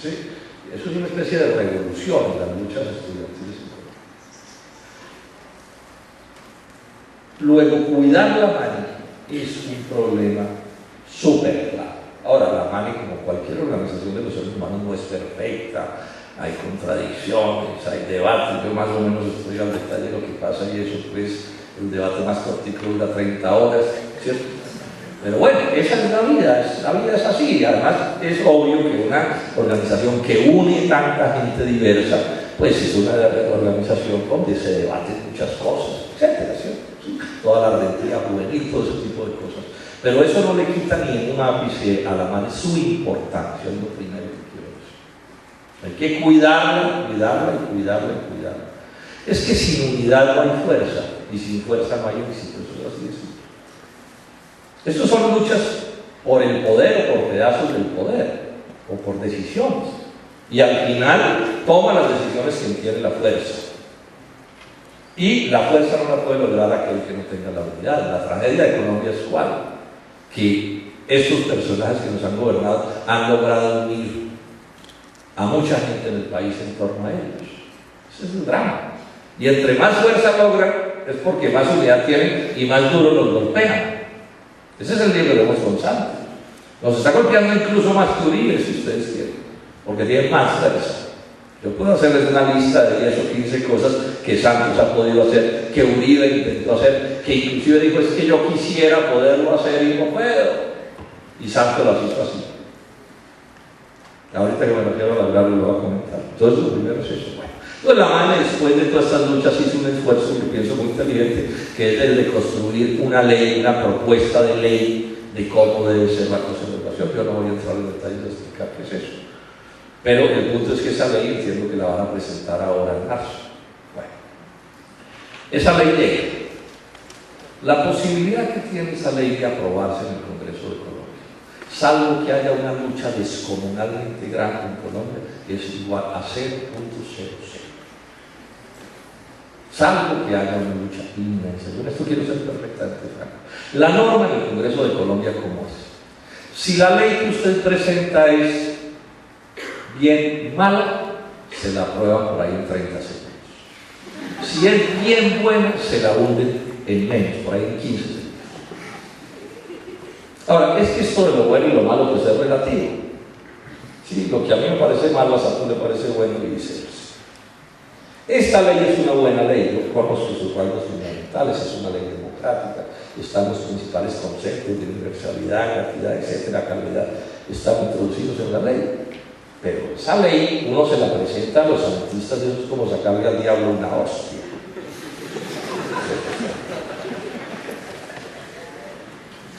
¿Sí? Eso es una especie de revolución en las luchas estudiantiles en Colombia. Luego, cuidar la MANI es un problema súper claro. Ahora, la MANI, como cualquier organización de los seres humanos, no es perfecta. Hay contradicciones, hay debates. Yo más o menos estoy al detalle de lo que pasa y eso, pues, el debate más cortico dura 30 horas, ¿cierto? Pero bueno, esa es la vida es así. Además, es obvio que una organización que une tanta gente diversa, pues es una organización donde se debaten muchas cosas, etcétera, ¿cierto? ¿Sí? Toda la ardentía juvenil, todo ese tipo de cosas. Pero eso no le quita ni en un ápice a la MANI su importancia, es lo primero que quiero decir. Hay que cuidarla, cuidarla y cuidarla y cuidarla. Es que sin unidad no hay fuerza, y sin fuerza no hay éxito, eso es así de simple. Estos son luchas por el poder o por pedazos del poder, o por decisiones. Y al final toma las decisiones quien tiene la fuerza. Y la fuerza no la puede lograr aquel que no tenga la unidad. La tragedia de Colombia es cuál, que estos personajes que nos han gobernado han logrado unir a mucha gente en el país en torno a ellos. Ese es el drama. Y entre más fuerza logran, es porque más unidad tienen y más duro los golpean. Ese es el día que vemos con Santos. Nos está golpeando incluso más que Uribe, si ustedes quieren, porque tiene más fuerza. Yo puedo hacerles una lista de 10 o 15 cosas que Santos ha podido hacer, que Uribe intentó hacer, que inclusive dijo: es que yo quisiera poderlo hacer y no puedo. Y Santos lo hizo así. Ahorita que me refiero a hablar, lo voy a comentar. Entonces, lo primero es eso. Bueno, entonces la MANI, después de todas estas luchas, hizo un esfuerzo que pienso muy inteligente, que es el de construir una ley, una propuesta de ley de cómo debe ser la conservación. Yo no voy a entrar en detalles de explicar qué es eso. Pero el punto es que esa ley entiendo que la van a presentar ahora en marzo. Bueno, esa ley llega. La posibilidad que tiene esa ley de aprobarse en el Congreso de Colombia salvo que haya una lucha descomunalmente grande en Colombia, que es igual a 0.00. Salvo que haya una lucha inmensa. Yo en esto quiero ser perfectamente franco. La norma en el Congreso de Colombia, ¿cómo es? Si la ley que usted presenta es bien mala, se la aprueban por ahí en 30 segundos. Si es bien buena, se la hunden en menos, por ahí en 15 segundos. Ahora, es que esto de lo bueno y lo malo pues es relativo. Sí, lo que a mí me parece malo, a Santos le parece bueno y viceversa. Esta ley es una buena ley, yo conozco sus rasgos fundamentales, es una ley democrática, están los principales conceptos de universalidad, gratuidad, etcétera, calidad, están introducidos en la ley. Pero esa ley uno se la presenta a los santistas y eso es como sacarle al diablo una hostia.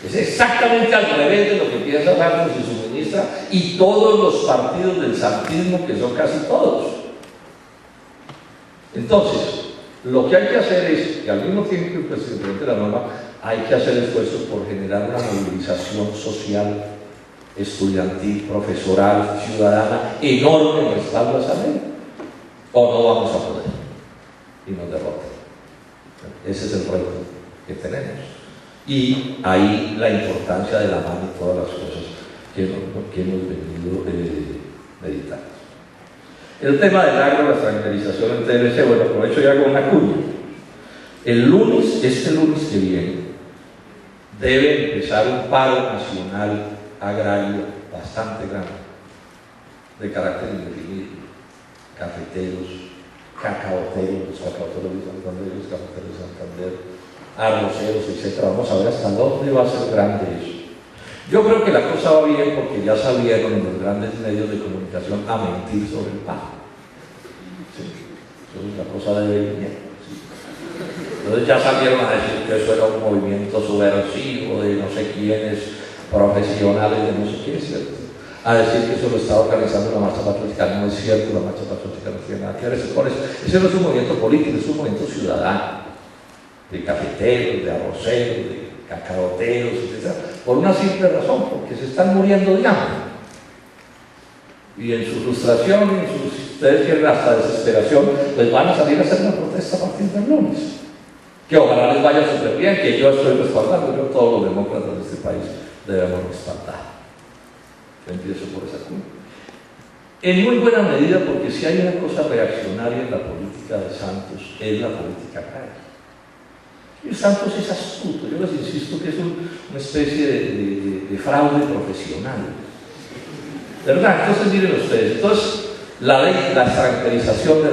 Es exactamente al revés de lo que piensa Santos y su ministra y todos los partidos del santismo, que son casi todos. Entonces, lo que hay que hacer es que al mismo tiempo que se implemente la norma, hay que hacer esfuerzos por generar una movilización social, estudiantil, profesoral, ciudadana enorme en respaldo a esa ley, o no vamos a poder y nos derrotan. Ese es el reto que tenemos y ahí la importancia de la mano y todas las cosas que hemos venido meditando. El tema del agro, la extranjerización en TLC, bueno, aprovecho y hago una cuña. El lunes, este lunes que viene, debe empezar un paro nacional agrario bastante grande, de carácter indefinido. Cafeteros, cacaoteros, los cacaoteros de Santander, los cafeteros de Santander, arroceros, etc. Vamos a ver hasta dónde va a ser grande eso. Yo creo que la cosa va bien porque ya salieron en los grandes medios de comunicación a mentir sobre el paro. Sí. Entonces la cosa debe ir bien. Sí. Entonces ya salieron a decir que eso era un movimiento subversivo de no sé quiénes, profesionales de no sé qué, ¿cierto? A decir que eso lo está organizando la marcha patriótica. No es cierto, la marcha patriótica no tiene nada que ver con eso. Ese no es un movimiento político, es un movimiento ciudadano, de cafeteros, de arroceros, de cacaoteros, etc. Por una simple razón, porque se están muriendo de hambre. Y en su frustración, ustedes quieren hasta desesperación, pues van a salir a hacer una protesta a partir del lunes. Que ojalá les vaya súper bien, que yo estoy respaldando, yo todos los demócratas de este país debemos respaldar. Yo empiezo por esa cuna. En muy buena medida, porque si hay una cosa reaccionaria en la política de Santos, es la política agraria. Y Santos es astuto, yo les insisto que es una especie de fraude profesional. ¿Verdad? Entonces miren ustedes, entonces la ley, la extranjerización de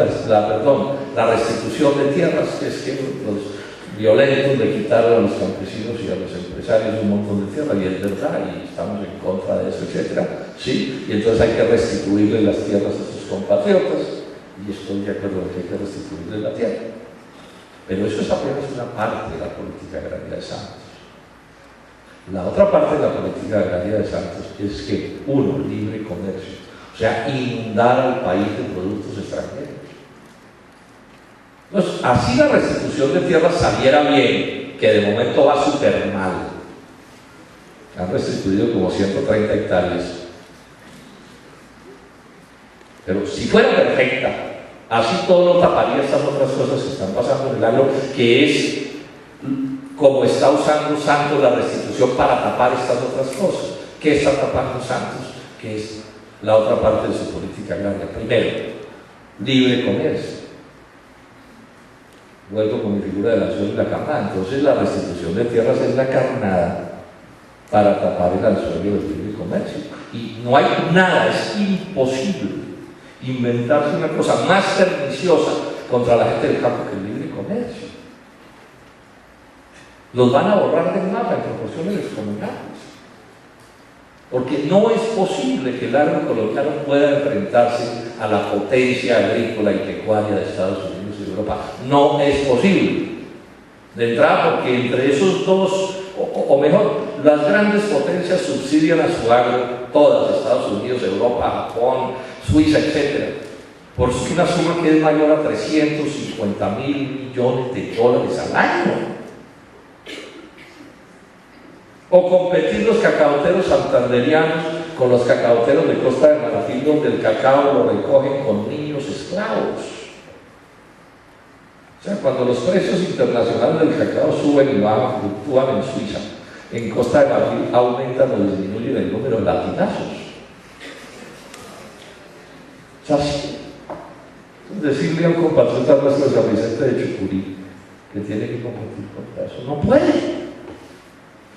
la restitución de tierras, que es que los violentos le quitaron a los campesinos y a los empresarios un montón de tierra, y es verdad, y estamos en contra de eso, etcétera, ¿sí? Y entonces hay que restituirle las tierras a sus compatriotas, y estoy de acuerdo en que hay que restituirle la tierra. Pero eso es apenas una parte de la política agraria de Santos. La otra parte de la política agraria de Santos es que, uno, libre comercio, o sea, inundar al país de productos extranjeros. Entonces, así la restitución de tierras saliera bien, que de momento va súper mal. Han restituido como 130 hectáreas. Pero si fuera perfecta, así todo lo taparía estas otras cosas que están pasando en el agro, que es como está usando Santos la restitución para tapar estas otras cosas. ¿Qué está tapando Santos? Que es la otra parte de su política agraria. Primero, libre comercio. Vuelvo con mi figura de la acción y la carnada. Entonces la restitución de tierras es la carnada para tapar el anzuelo del libre comercio. Y no hay nada, es imposible inventarse una cosa más perniciosa contra la gente del campo que el libre comercio. Los van a borrar de mapa en proporciones descomunales. Porque no es posible que el agro colombiano pueda enfrentarse a la potencia agrícola y pecuaria de Estados Unidos y Europa. No es posible. De entrada, porque entre esos dos, o mejor, las grandes potencias subsidian a su agro, todas, Estados Unidos, Europa, Japón, Suiza, etc. Por una suma que es mayor a 350.000 millones de dólares al año. O competir los cacaoteros santanderianos con los cacaoteros de Costa de Marfil, donde el cacao lo recogen con niños esclavos. O sea, cuando los precios internacionales del cacao suben y bajan, fluctúan en Suiza, en Costa de Marfil aumentan o disminuyen el número de latinazos. O sea, decirle a un compatriota nuestro de San Vicente de Chucurí que tiene que competir contra eso, no puede.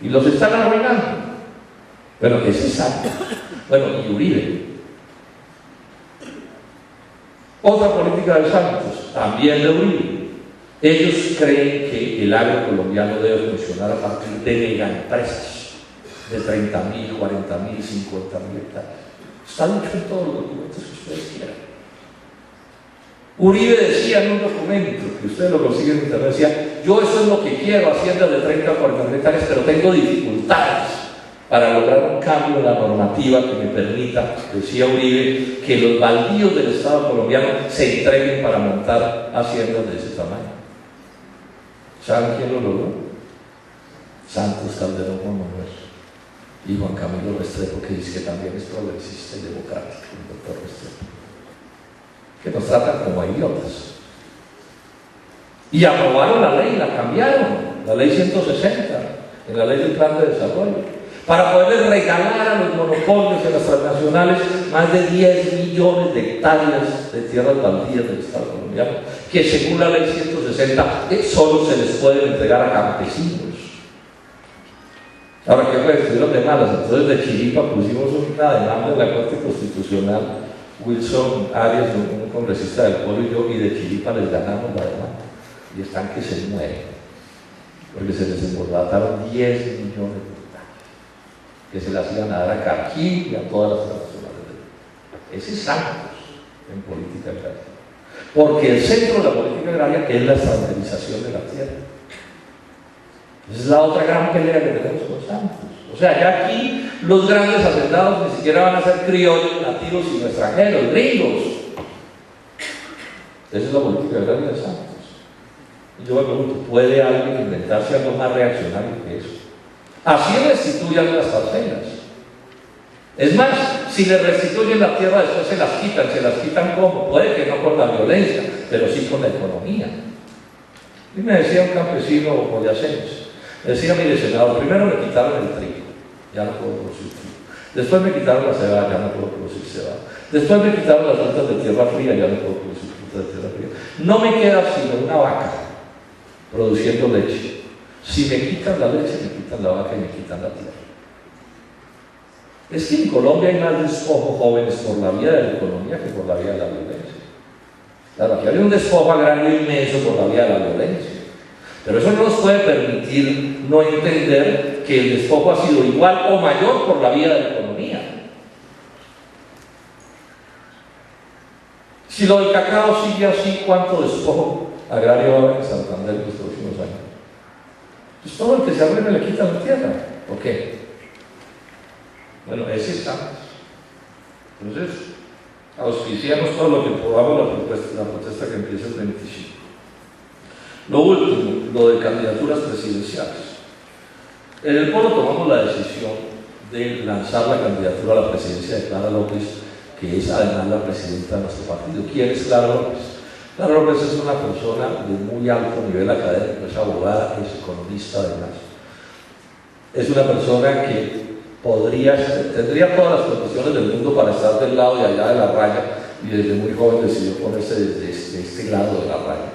Y los están arruinando. Bueno, ese es Santos. Bueno, y Uribe. Otra política de Santos, también de Uribe. Ellos creen que el agro colombiano debe funcionar a partir de megaempresas de 30.000, 40.000, 50.000 hectáreas. Está dicho en todos los documentos que ustedes quieran. Uribe decía en un documento, que ustedes lo consiguen en internet, decía: yo eso es lo que quiero, haciendas de 30 o 40.000 hectáreas, pero tengo dificultades para lograr un cambio en la normativa que me permita, decía Uribe, que los baldíos del Estado colombiano se entreguen para montar haciendas de ese tamaño. ¿Saben quién lo logró? Santos Calderón Monómero y Juan Camilo Restrepo, que dice que también es progresista y democrático, el doctor Restrepo, que nos tratan como a idiotas. Y aprobaron la ley, la cambiaron, la ley 160, en la ley del plan de desarrollo, para poder regalar a los monopolios de las transnacionales más de 10 millones de hectáreas de tierras baldías del Estado colombiano, que según la ley 160 solo se les puede entregar a campesinos. Ahora, ¿qué fue? Estuvieron de malas. Entonces de Chiripa pusimos una demanda en la Corte Constitucional, Wilson Arias, un congresista del pueblo, y yo, y de Chiripa les ganamos la demanda. Y están que se mueren, porque se les embollataron 10 millones de hectáreas, que se las iban a dar a Carquí y a todas las transnacionales. Ese es Santos en política agraria. Porque el centro de la política agraria es la extranjerización de la tierra. Esa es la otra gran pelea que tenemos con Santos. O sea, ya aquí los grandes hacendados ni siquiera van a ser criollos, nativos, sino extranjeros, gringos. Esa es la política agraria de Santos. Y yo me pregunto, ¿puede alguien inventarse algo más reaccionario que eso? Así restituyan las parcelas. Es más, si le restituyen la tierra, después se las quitan ¿cómo? Puede que no con la violencia, pero sí con la economía. Y me decía un campesino boyacense, decía: mire, senador, primero me quitaron el trigo, ya no puedo producir trigo. Después me quitaron la cebada, ya no puedo producir cebada. Después me quitaron las frutas de tierra fría, ya no puedo producir frutas de tierra fría. No me queda sino una vaca produciendo leche. Si me quitan la leche, me quitan la vaca y me quitan la tierra. Es que en Colombia hay más despojo, jóvenes, por la vía de la economía que por la vía de la violencia. Claro, aquí hay un despojo agrario inmenso por la vía de la violencia. Pero eso no nos puede permitir no entender que el despojo ha sido igual o mayor por la vía de la economía. Si lo del cacao sigue así, ¿cuánto despojo agrario va a haber en Santander en los próximos años? Pues todo el que se arruina le quita la tierra. ¿Por qué? Bueno, ese es Santos. Entonces, auspiciamos todo lo que podamos la protesta que empieza el 25. Lo último, lo de candidaturas presidenciales. En el Polo tomamos la decisión de lanzar la candidatura a la presidencia de Clara López, que es además la presidenta de nuestro partido. ¿Quién es Clara López? Clara López es una persona de muy alto nivel académico, es abogada, es economista además. Es una persona que tendría todas las condiciones del mundo para estar del lado de allá de la raya, y desde muy joven decidió ponerse desde este lado de la raya.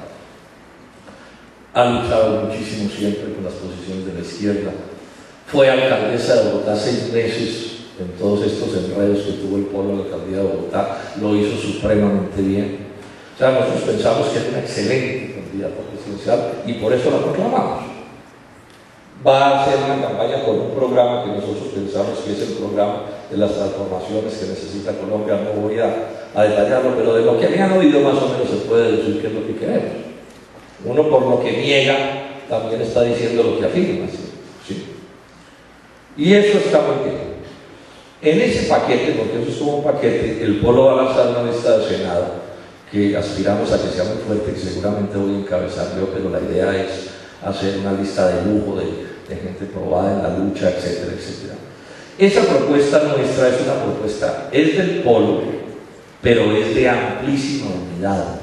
Ha luchado muchísimo siempre con las posiciones de la izquierda. Fue alcaldesa de Bogotá 6 meses en todos estos enredos que tuvo el Polo de la alcaldía de Bogotá. Lo hizo supremamente bien. O sea, nosotros pensamos que es una excelente candidata presidencial y por eso la proclamamos. Va a hacer una campaña con un programa que nosotros pensamos que es el programa de las transformaciones que necesita Colombia. No voy a detallarlo, pero de lo que habían oído más o menos se puede decir qué es lo que queremos. Uno, por lo que niega, también está diciendo lo que afirma. ¿Sí? Y eso está muy bien. En ese paquete, porque eso es como un paquete, el Polo va a lanzar una lista del Senado que aspiramos a que sea muy fuerte, que seguramente voy a encabezar yo, pero la idea es hacer una lista de lujo de de gente probada en la lucha, etcétera, etcétera. Esa propuesta nuestra es una propuesta, es del polo, pero es de amplísima unidad.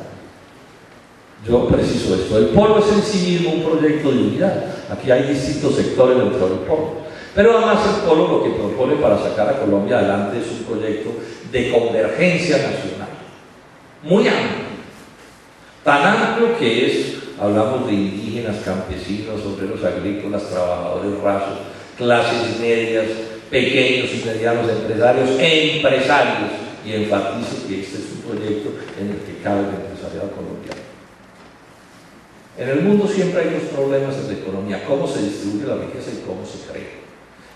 Yo preciso esto, el polo es en sí mismo un proyecto de unidad, aquí hay distintos sectores dentro del polo, pero además el polo lo que propone para sacar a Colombia adelante es un proyecto de convergencia nacional, muy amplio, tan amplio que es, hablamos de indígenas, campesinos, obreros agrícolas, trabajadores rasos, clases medias, pequeños y medianos empresarios e empresarios, y enfatizo que este es un proyecto en el que cabe el empresariado colombiano. En el mundo siempre hay dos problemas en la economía: cómo se distribuye la riqueza y cómo se crea.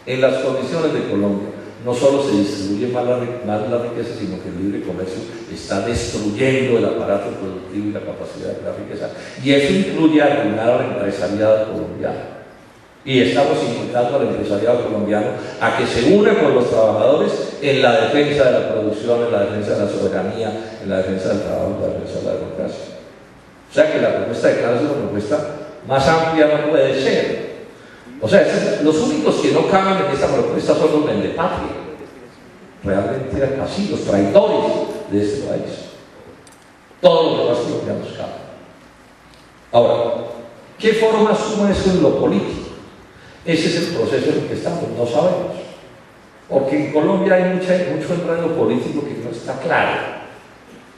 En las condiciones de Colombia no solo se distribuye mal la riqueza, sino que el libre comercio está destruyendo el aparato productivo y la capacidad de crear riqueza, y eso incluye arruinar al empresariado colombiano. Y estamos invitando al empresariado colombiano a que se una con los trabajadores en la defensa de la producción, en la defensa de la soberanía, en la defensa del trabajo, en la defensa de la democracia. O sea que la propuesta de Carlos es una propuesta más amplia no puede ser. O sea, los únicos que no caben en esta propuesta son los vendepatria. Realmente eran así, los traidores de este país. Todos los demás colombianos caben. Ahora, ¿qué forma suma eso en lo político? Ese es el proceso en el que estamos, no sabemos. Porque en Colombia hay mucho enredo político que no está claro.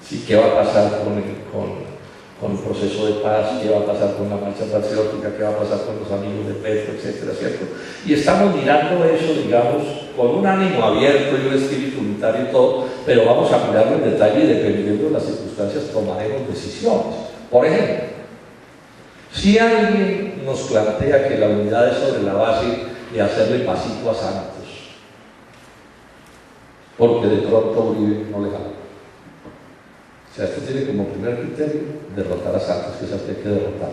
¿Sí? ¿Qué va a pasar con el proceso de paz? ¿Qué va a pasar con la marcha patriótica? ¿Qué va a pasar con los amigos de Petro? Etcétera, ¿cierto? Y estamos mirando eso, digamos, con un ánimo abierto y un espíritu unitario y todo, pero vamos a mirarlo en detalle y dependiendo de las circunstancias tomaremos decisiones. Por ejemplo, si alguien nos plantea que la unidad es sobre la base de hacerle pasito a Santos, porque de pronto Uribe no le jala. O sea, este tiene como primer criterio derrotar a Santos, que es el que hay que derrotar.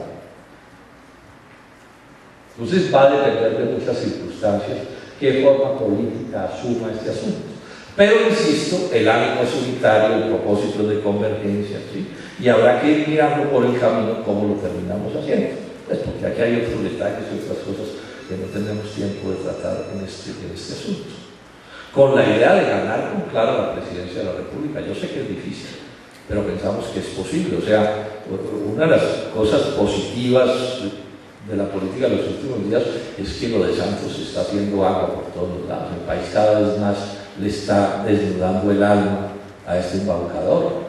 Entonces va a depender de muchas circunstancias qué forma política asuma este asunto. Pero insisto, el ánimo es unitario, el propósito es de convergencia, ¿sí? Y habrá que ir mirando por el camino cómo lo terminamos haciendo. Pues porque aquí hay otros detalles y otras cosas que no tenemos tiempo de tratar en este asunto. Con la idea de ganar con claro la presidencia de la República. Yo sé que es difícil, pero pensamos que es posible. O sea, una de las cosas positivas de la política de los últimos días es que lo de Santos está haciendo agua por todos los lados. El país cada vez más le está desnudando el alma a este embaucador.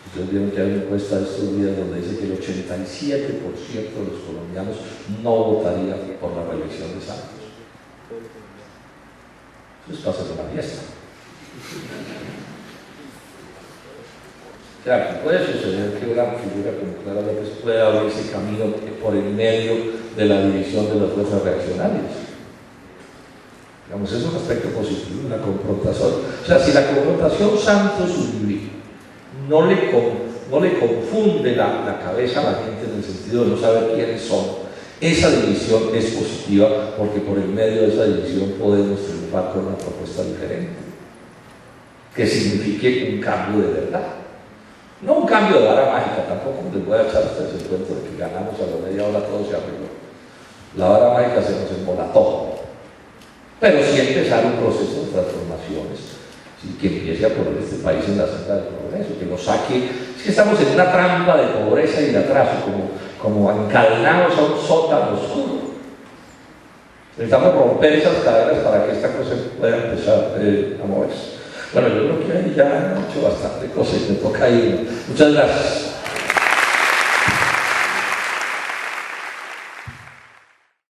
Ustedes vieron que hay una encuesta de estos días donde dice que el 87% de los colombianos no votaría por la reelección de Santos. Eso es para hacer una fiesta. O sea, que puede suceder que una figura como Clara López pueda abrirse camino por el medio de la división de las fuerzas reaccionarias. Digamos, es un aspecto positivo, una confrontación. O sea, si la confrontación Santos-Uribe no le confunde la cabeza a la gente en el sentido de no saber quiénes son, esa división es positiva porque por el medio de esa división podemos triunfar con una propuesta diferente que signifique un cambio de verdad. No un cambio de vara mágica, tampoco les voy a echar a ustedes el cuento de que ganamos a la media hora, todo se arregló. La vara mágica se nos embolató. Pero sí empezar un proceso de transformaciones, ¿sí? Que empiece a poner este país en la senda del progreso, que nos saque. Es que estamos en una trampa de pobreza y de atraso, como encadenados a un sótano oscuro. Necesitamos romper esas cadenas para que esta cosa pueda empezar a moverse. Bueno, yo creo que ahí ya han hecho bastante cosas y me toca ir. Muchas gracias.